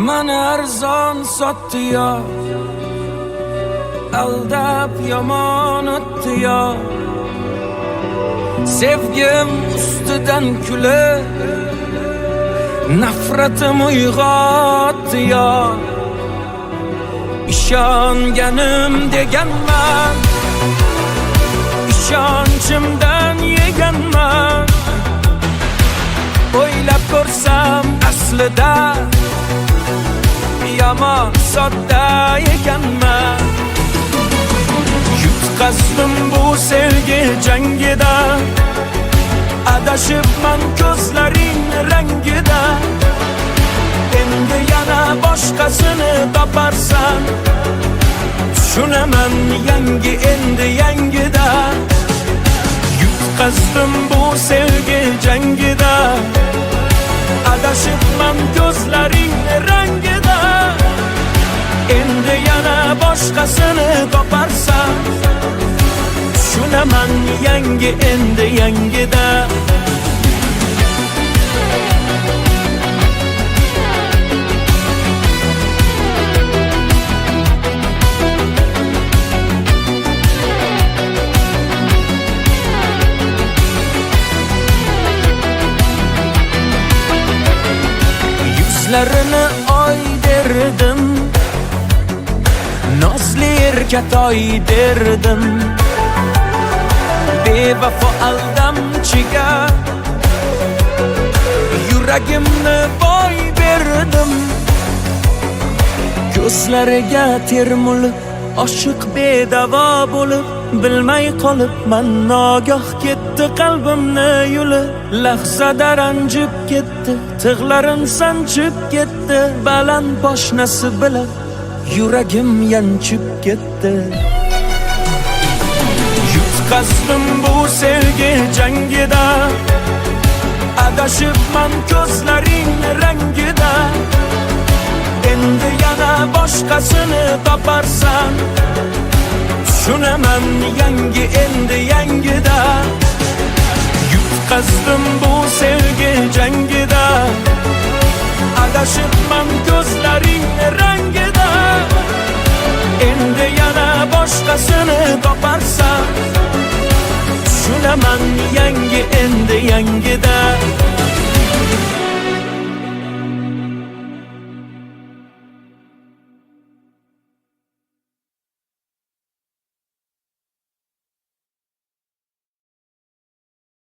Mani arzon sotdi yo, aldab yomon o'tdi yo. Sevgim ustidan kulib, nafratim uyg'otdi yo. İshonganim deganman, ishonchimdan yeganman. O'ylab ko'rsam aslida yomon sodda ekanman. Yutqazdim bu sevgi jangida, adashibman ko'zlaring rangida. Endi yana boshqasini toparsan, tushunaman yangi endi yangida. Yutqazdim bu sevgi jangida, adashibman ko'zlaring rangida. Endi yana boshqasini toparsan, tushunaman yangi endi yangida. Yuzlarini oy derdim, nozli erkatoy derdim. Bevafo aldamchiga yuragimni boy berdim. Ko'zlariga termulib, oshiq bedavo bo'lib, bilmay qolibman nogoh ketdi qalbimni yulib. Lahzada ranjib ketdi, tig'larim sanchib ketdi. Baland poshnasi bilan yuragim yanchib ketdi. Yutqazdim bu sevgi jangida, adashibman ko'zlaring rangida. Endi yana boshqasini toparsan, tushunaman yangi endi yangida. Yutqazdim bu sevgi jangida, adashibman ko'zlaring rangida. Endi yana boshqasini toparsan, tushunaman